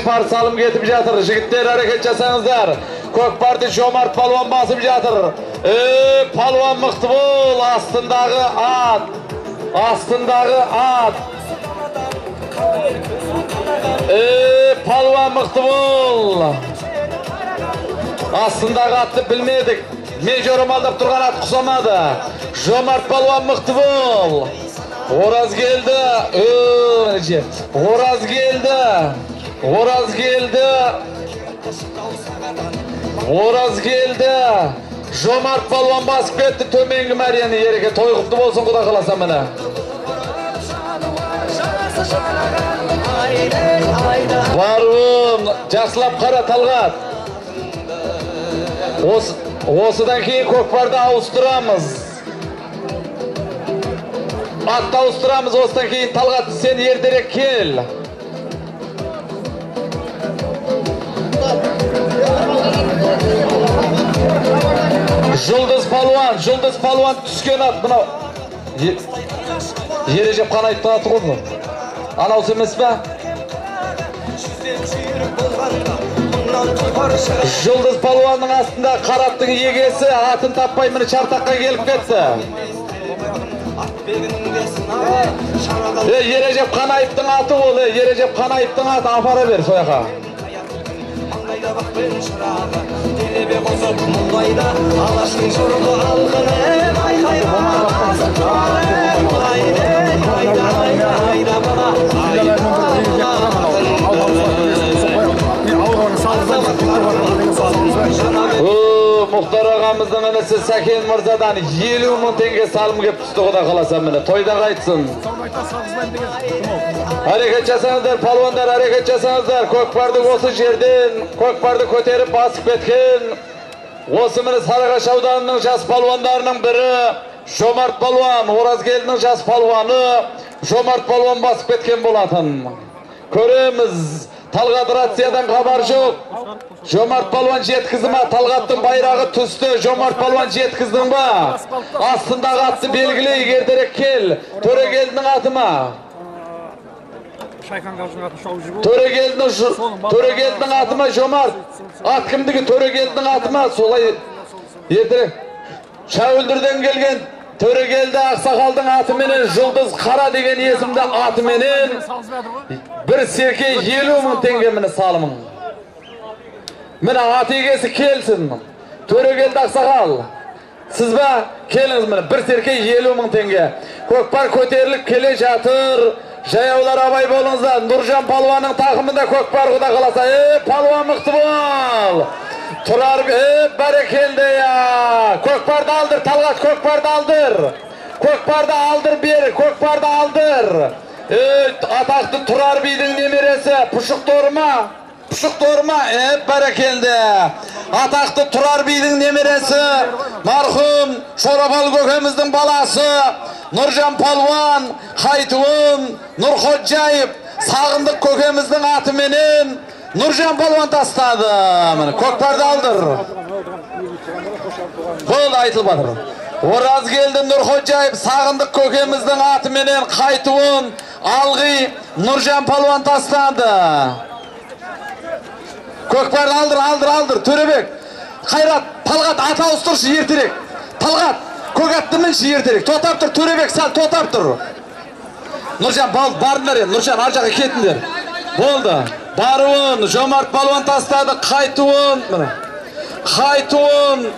Par salım getip jatır. Jigitler hareket jasanızlar. Kökparti Jomart palvan basıp jatır. Palvan mıktı bol. Astındağı at. Astındağı at. Palvan mıktı bol. Astındağı attı bilmedik. Mejorum aldap turgan at kusamadı. Jomart palvan mıktı bol. Oraz geldi. Oraz geldi. Oraz geldi. Oraz geldi. Jomart palvan basıp ketdi tömengi Maryani yerige. Toy quptu bolsun Xudo kalasa mene. Varım. Jaxlap qara Talgat. Osıdan keyin Kökparda avusturamiz. Atda avusturamiz. Osıdan keyin Talgat sen yerderek kel. Жұлдыз Palvan түскен ат. Мынау Ережеп қанайыптың аты ғой бұл. Анаусы емес пе? Жұлдыз Palvanның астында қараттың егесі атын таппай міне чартаққа келіп кетті. Ережеп қанайыптың аты ол. Ережеп қанайыптың аты апара бер сояқа. Делебе қосып мұндайда алаштың жұрғы алғыны Muhtar ağamızdan önesi Saken Mırzadan 50 мың tenge salım kep түсті Құда қаласа міне. Тойда қайтсын. Hareket жасаңыздар, palvanдар, hareket жасаңыздар. Көкпарды осы жерден, Көкпарды көтеріп басып кеткен. Осы міне Сарыағаш ауданының жас palvanдарының бірі Жомарт Palvan, Оразкелдінің жас palvanı Жомарт Palvan басып кеткен болатын. Көреміз. Talgat Ratsiyadan xabar жоқ. Жомарт Palvan жеткізді ма? Talgattың байрағы түсті. Жомарт Palvan жеткіздің ба? Астындағы атты белгілей, ертерек кел. Төрегелдінің аты ма? Төрегелдінің аты ма Жомарт? Ат кімдігі Төрегелдінің аты ма? Солай ертерек. Шәуілдірден келген Төрегелді ақсақалдың атыменен Жұлдыз Қара деген есімді атыменен бір серке 50 мың теңге мені салымың. Мені ат егесі келсін. Төрегелді ақсақал. Сіз ба? Келіңіз мені. Бір серке 50 мың теңге. Көкпар көтеріліп келе жатыр. Жаяулар абай болыңыздар. Нұржан Palvanның тақымында көкпар Құда қаласа. Palvan мықты бол. Тұрар бәрекелді я. Көкпарды алдыр, Талғат көкпарды алдыр. Көкпарды алдыр бер, көкпарды алдыр. Атақты Тұрар бидің немересі. Пұшық торма. Пұшық торма. Бәрекелді. Атақты Тұрар бидің немересі. Мархум Шорапал көкеміздің баласы. Нұржан Palvan, Қайтуын, Нұрходжайып, Сағындық көкеміздің атыменен Нұржан Palvan тастады. Көкпарды алдыр. Бұл айтылып жатыр. Оразкелді, Нұрходжайып, Сағындық көкеміздің атыменен Қайтуын, Алғи, Нұржан Palvan тастады. Көкпарды алдыр. Төребек, Қайрат, Талғат ат ауыстыршы ертерек. Талғат, көк атты мінші ертерек. Тотап тұр, Төребек сәл тотап тұр. Нұржан, барыңдар енді. Нұржан, ар жаққа кетіңдер. Болды. Баруын, Жомарт Palvan тастады, Қайтуын. Қайтуын,